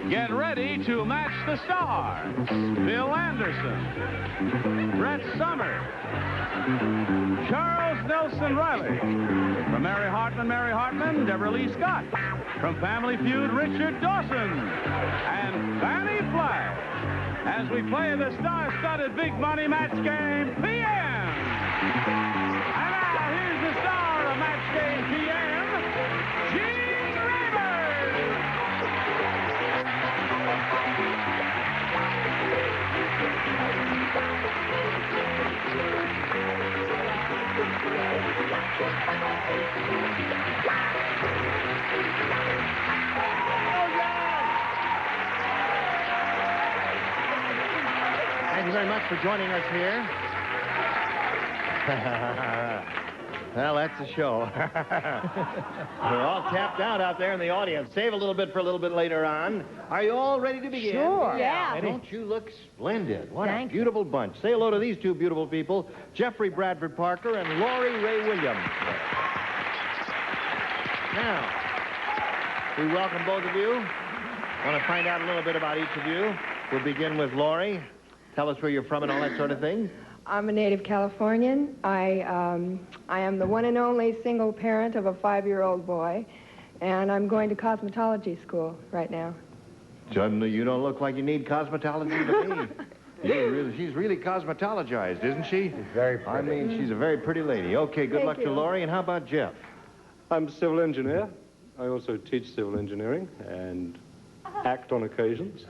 Get ready to match the stars. Bill Anderson, Brett Somers, Charles Nelson Riley. From Mary Hartman, Deborah Lee Scott. From Family Feud, Richard Dawson. And Fannie Flagg. As we play the star-studded big money match game, PM. And now, here's the star of match game PM, Gene Rayburn. Thank you very much for joining us here. Well, that's the show. We're all tapped out there in the audience. Save a little bit for a little bit later on. Are you all ready to begin? Sure. Yeah. Don't you look splendid? What Thank a beautiful bunch. Say hello to these two beautiful people, Jeffrey Bradford Parker and Laurie Ray Williams. Now, we welcome both of you. Want to find out a little bit about each of you. We'll begin with Laurie. Tell us where you're from and all that sort of thing. I'm a native Californian. I am the one and only single parent of a 5-year-old boy, and I'm going to cosmetology school right now. Suddenly, you don't look like you need cosmetology to me. She's really cosmetologized, isn't she? She's very pretty. I mean, she's a very pretty lady. Okay, good luck to Laurie. And how about Jeff? I'm a civil engineer. I also teach civil engineering and act on occasions.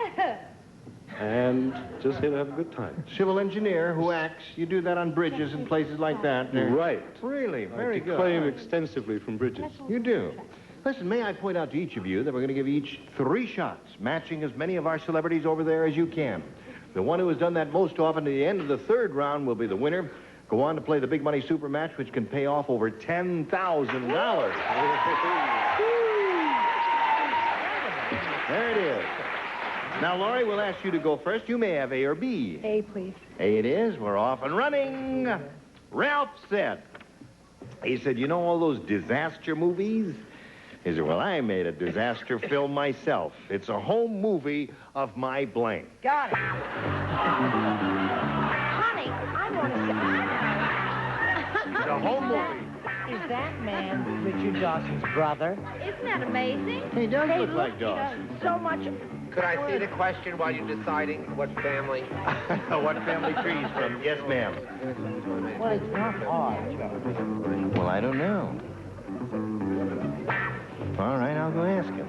And just here to have a good time. Civil engineer who acts. You do that on bridges and places like that. Right. Really? Very good. I claim extensively from bridges. You do. Listen, may I point out to each of you that we're going to give each 3 shots, matching as many of our celebrities over there as you can. The one who has done that most often at the end of the 3rd round will be the winner. Go on to play the big money super match, which can pay off over $10,000. There it is. Now, Laurie, we'll ask you to go first. You may have A or B. A, please. A it is. We're off and running. Ralph said. He said, you know all those disaster movies? He said, well, I made a disaster film myself. It's a home movie of my blank. Got it. Honey, I want to It's a home movie. Is that man Richard Dawson's brother? Isn't that amazing? He does They look like Dawson. So much. Could I see the question while you're deciding what family? What family trees from? Yes, ma'am. Well, it's not hard, Joe. Well, I don't know. All right, I'll go ask him.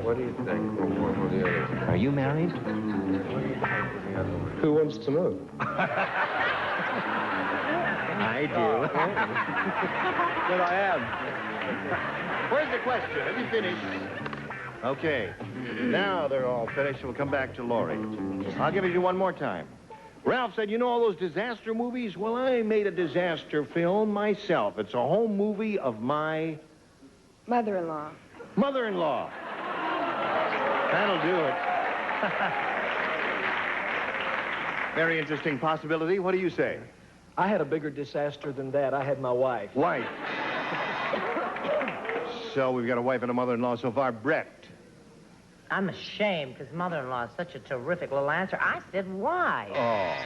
What do you think? One or the other? Are you married? Who wants to know? I do. But I am. Where's the question? Have you finished? Okay. Now they're all finished. We'll come back to Laurie. I'll give it to you one more time. Ralph said, you know all those disaster movies? Well, I made a disaster film myself. It's a home movie of my... Mother-in-law. Mother-in-law. That'll do it. Very interesting possibility. What do you say? I had a bigger disaster than that. I had my wife. Wife. So we've got a wife and a mother-in-law so far. Brett. I'm ashamed because mother-in-law is such a terrific little answer. I said, why? Oh.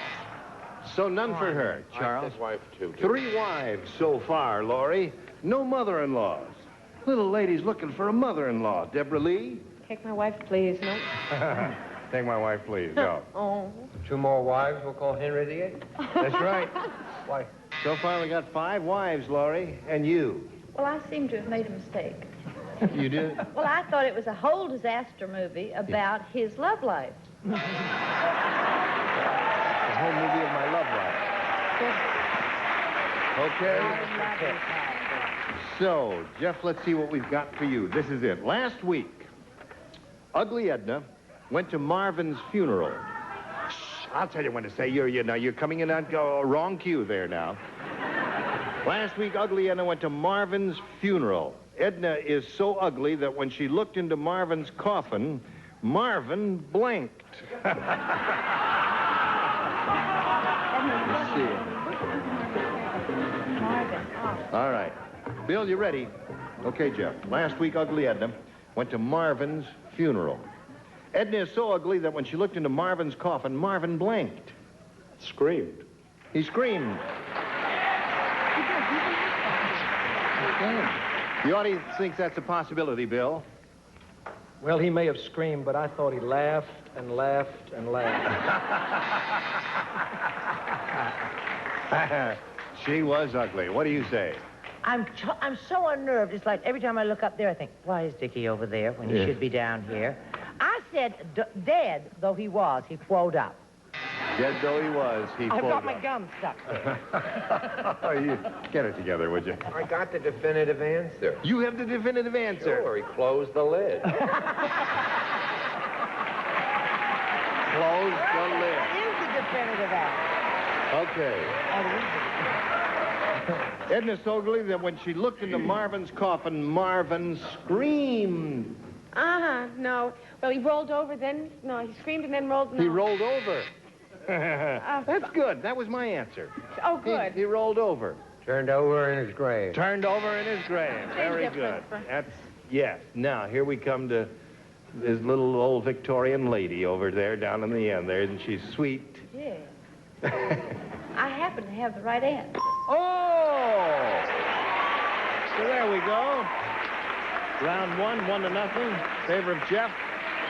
So none for her, Charles. I said wife, too. 3 wives so far, Laurie. No mother-in-laws. Little lady's looking for a mother-in-law. Deborah Lee? Take my wife, please. No. Take my wife, please. Go. Oh. 2 more wives, we'll call Henry VIII. That's right. Why? So far, we got 5 wives, Laurie. And you? Well, I seem to have made a mistake. You did? Well, I thought it was a whole disaster movie about his love life. The whole movie of my love life. Okay. So, Jeff, let's see what we've got for you. This is it. Last week, Ugly Edna went to Marvin's funeral. Shh, I'll tell you when to say you're coming in on wrong cue there now. Last week, Ugly Edna went to Marvin's funeral. Edna is so ugly that when she looked into Marvin's coffin, Marvin blanked. Let's see. All right. Bill, you ready? Okay, Jeff. Last week, Ugly Edna went to Marvin's funeral. Edna is so ugly that when she looked into Marvin's coffin, Marvin blinked. Screamed. He screamed. The audience thinks that's a possibility, Bill. Well, he may have screamed, but I thought he laughed and laughed and laughed. She was ugly. What do you say? I'm so unnerved. It's like every time I look up there, I think, why is Dickie over there when he should be down here? I said, dead though he was, he quoed up. Dead though he was, he I've pulled got my up. gum stuck there. You get it together, would you? I got the definitive answer. You have the definitive answer. Sure, he closed the lid. Close the lid. That is the definitive answer. Okay. Edna so ugly that when she looked into Marvin's coffin, Marvin screamed. No. Well, he rolled over, then... No, he screamed and then rolled... No. He rolled over. That's good. That was my answer. Oh, good. He rolled over. Turned over in his grave. Turned over in his grave. Very good. That's... Yes. Now, here we come to this little old Victorian lady over there down in the end there. Isn't she sweet? Yeah. I happen to have the right answer. Oh! So there we go. Round 1, 1-0. Favor of Jeff.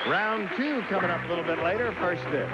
Round 2 coming up a little bit later. First this.